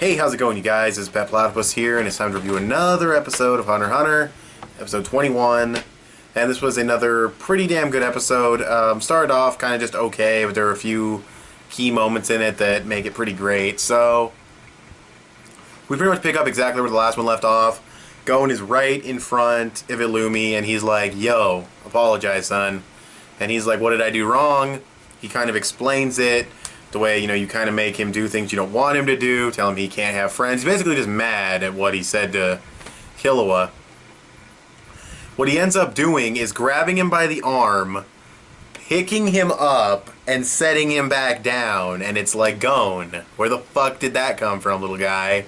Hey, how's it going, you guys? It's Pet Platypus here, and it's time to review another episode of Hunter x Hunter, episode 21. And this was another pretty damn good episode. Started off kind of just okay, but there were a few key moments in it that make it pretty great. So, we pretty much pick up exactly where the last one left off. Gon is right in front of Illumi, and he's like, yo, apologize, son. And he's like, what did I do wrong? He kind of explains it. The way, you kind of make him do things you don't want him to do, tell him he can't have friends. He's basically just mad at what he said to Killua. What he ends up doing is grabbing him by the arm, picking him up, and setting him back down. And it's like, Gon, where the fuck did that come from, little guy?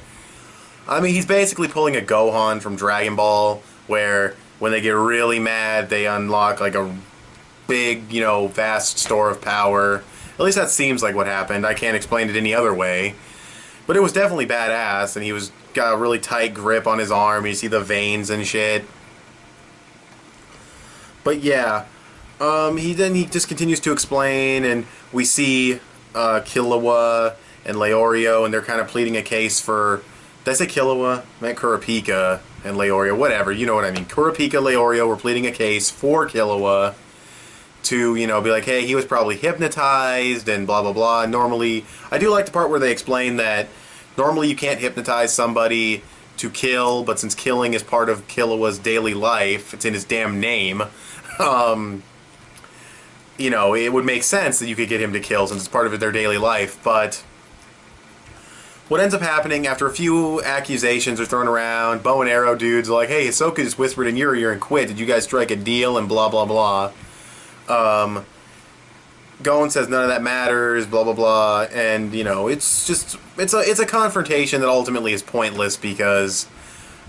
I mean, he's basically pulling a Gohan from Dragon Ball, where when they get really mad, they unlock like a big, vast store of power. At least that seems like what happened. I can't explain it any other way. But it was definitely badass, and he got a really tight grip on his arm. You see the veins and shit. But yeah, he just continues to explain, and we see Killua and Leorio, and they're kind of pleading a case for... Did I say Killua? I meant Kurapika and Leorio. Whatever, you know what I mean. Kurapika, Leorio were pleading a case for Killua to, be like, hey, he was probably hypnotized and blah, blah, blah. Normally, I do like the part where they explain that normally you can't hypnotize somebody to kill, but since killing is part of Killua's daily life, it's in his damn name, it would make sense that you could get him to kill since it's part of their daily life. But what ends up happening after a few accusations are thrown around, bow and arrow dudes are like, hey, Hisoka just whispered in your ear and quit. Did you guys strike a deal? And blah, blah, blah. Gon says none of that matters, blah blah blah, and it's a confrontation that ultimately is pointless because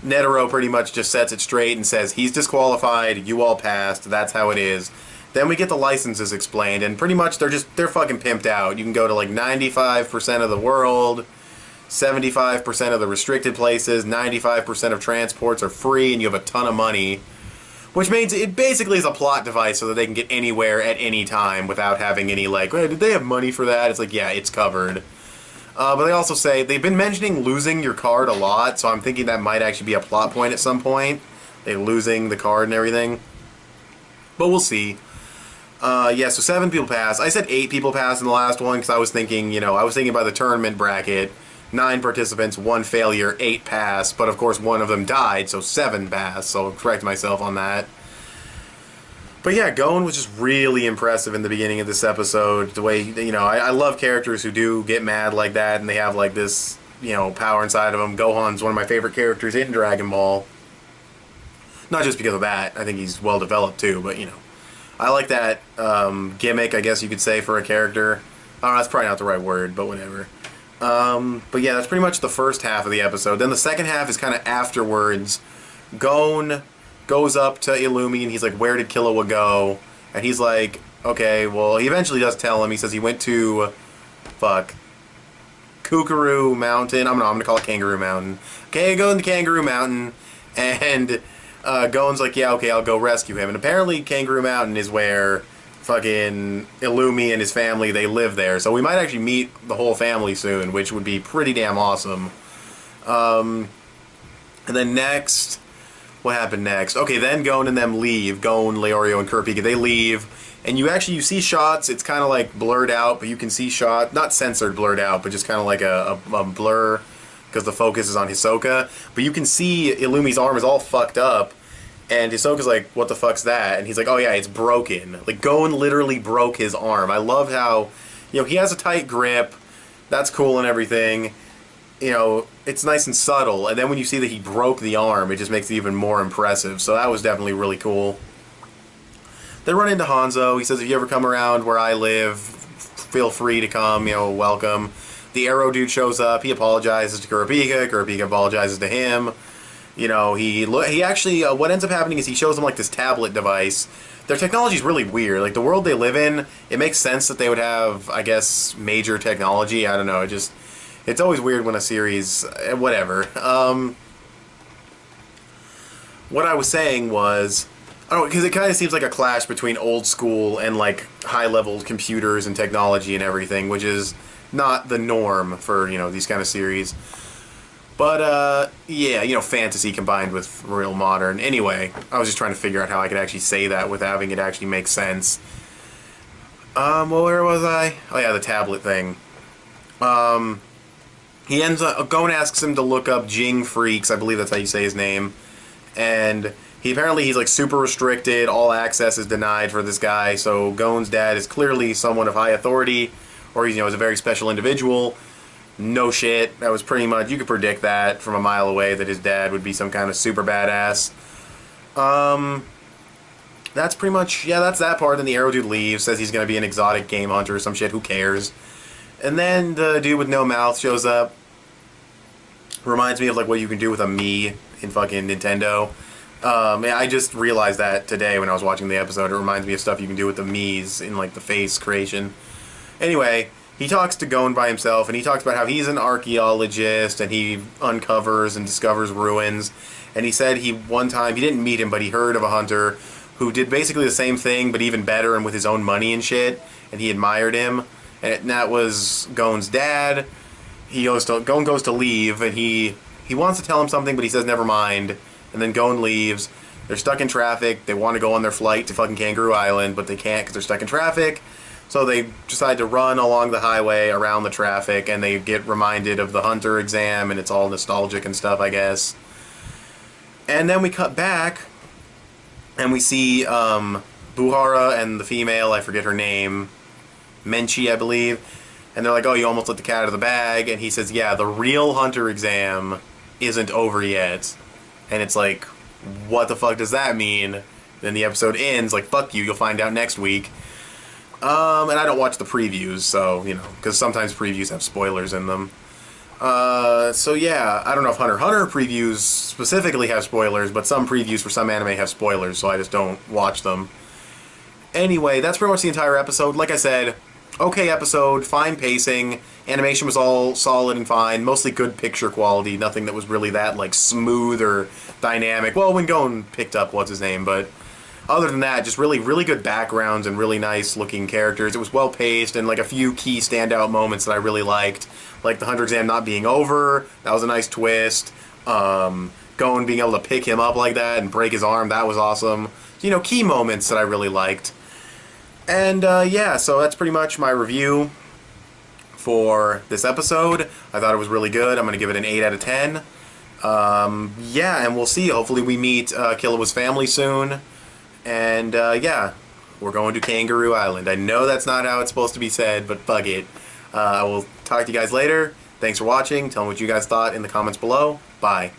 Netero pretty much just sets it straight and says he's disqualified, you all passed, that's how it is. Then we get the licenses explained, and pretty much they're fucking pimped out. You can go to like 95% of the world, 75% of the restricted places, 95% of transports are free, and you have a ton of money. Which means it basically is a plot device so that they can get anywhere at any time without having any, like, hey, did they have money for that? It's like, yeah, it's covered. But they also say, they've been mentioning losing your card a lot, so I'm thinking that might actually be a plot point at some point. They losing the card and everything. But we'll see. Yeah, so 7 people pass. I said 8 people pass in the last one because I was thinking, by the tournament bracket. 9 participants, 1 failure, 8 pass, but of course one of them died, so 7 pass, so I'll correct myself on that. But yeah, Gon was just really impressive in the beginning of this episode. The way, I love characters who do get mad like that, and they have like this, power inside of them. Gohan's one of my favorite characters in Dragon Ball. Not just because of that, I think he's well developed too, but I like that gimmick, I guess you could say, for a character. Oh, that's probably not the right word, but whatever. But yeah, that's pretty much the first half of the episode. Then the second half is kind of afterwards. Gon goes up to Illumi and he's like, where did Killua go? And he's like, okay, well, he eventually does tell him. He says he went to, Kukuru Mountain. I'm gonna call it Kangaroo Mountain. Okay, go into Kangaroo Mountain. And, Gon's like, yeah, okay, I'll go rescue him. And apparently Kangaroo Mountain is where fucking Illumi and his family, they live there. So we might actually meet the whole family soon, which would be pretty damn awesome. And then next, what happened next? Okay, then Gon and them leave. Gon, Leorio, and Kurapika, they leave. And you see shots, it's kind of like blurred out, but you can see shot, not censored blurred out, but just kind of like a blur, because the focus is on Hisoka. But you can see Illumi's arm is all fucked up. And Hisoka's like, what the fuck's that? And he's like, oh yeah, it's broken. Like, Gon literally broke his arm. I love how, he has a tight grip. That's cool and everything. It's nice and subtle. And then when you see that he broke the arm, it just makes it even more impressive. So that was definitely really cool. They run into Hanzo. He says, if you ever come around where I live, feel free to come, welcome. The Arrow dude shows up. He apologizes to Kurapika. Kurapika apologizes to him. He actually, what ends up happening is he shows them, like, this tablet device. Their technology is really weird. Like, the world they live in, it makes sense that they would have, I guess, major technology. I don't know, it's always weird when a series, whatever. What I was saying was, I don't know, because it kind of seems like a clash between old school and, like, high-level computers and technology and everything, which is not the norm for, these kind of series. But, yeah, you know, fantasy combined with real modern. Anyway, I was just trying to figure out how I could actually say that without having it actually make sense. Well, where was I? Oh, yeah, the tablet thing. He ends up, Gon asks him to look up Jing Freaks, I believe that's how you say his name. And he's like super restricted, all access is denied for this guy, so Gon's dad is clearly someone of high authority, or he's, you know, is a very special individual. No shit. That was pretty much, you could predict that from a mile away that his dad would be some kind of super badass. That's pretty much, yeah, that's that part. Then the Arrow dude leaves, says he's going to be an exotic game hunter or some shit, who cares? And then the dude with no mouth shows up. Reminds me of like what you can do with a Mii in fucking Nintendo. Yeah, I just realized that today when I was watching the episode. It reminds me of stuff you can do with the Mii's in like the face creation. Anyway, he talks to Gon by himself, and he talks about how he's an archaeologist, and he uncovers and discovers ruins. And he said one time, he didn't meet him, but he heard of a hunter who did basically the same thing, but even better, and with his own money and shit. And he admired him, and that was Gon's dad. Gon goes to leave, and he wants to tell him something, but he says never mind. And then Gon leaves. They're stuck in traffic. They want to go on their flight to fucking Kangaroo Island, but they can't because they're stuck in traffic. So they decide to run along the highway around the traffic, and they get reminded of the hunter exam, and it's all nostalgic and stuff, I guess. And then we cut back, and we see Buhara and the female, I forget her name, Menchi, I believe. And they're like, oh, you almost let the cat out of the bag. And he says, yeah, the real hunter exam isn't over yet. And it's like, what the fuck does that mean? Then the episode ends, like, fuck you, you'll find out next week. And I don't watch the previews, so, you know, because sometimes previews have spoilers in them. So yeah, I don't know if Hunter x Hunter previews specifically have spoilers, but some previews for some anime have spoilers, so I just don't watch them. Anyway, that's pretty much the entire episode. Like I said, okay episode, fine pacing, animation was all solid and fine, mostly good picture quality, nothing that was really that, like, smooth or dynamic. Well, when Gon picked up what's his name, but other than that, just really, really good backgrounds and really nice looking characters. It was well paced and like a few key standout moments that I really liked. Like the Hunter exam not being over, that was a nice twist. Gon being able to pick him up like that and break his arm, that was awesome. You know, key moments that I really liked. And yeah, so that's pretty much my review for this episode. I thought it was really good. I'm going to give it an 8 out of 10. Yeah, and we'll see. Hopefully we meet Killua's family soon. And, yeah, we're going to Kangaroo Island. I know that's not how it's supposed to be said, but fuck it. I will talk to you guys later. Thanks for watching. Tell me what you guys thought in the comments below. Bye.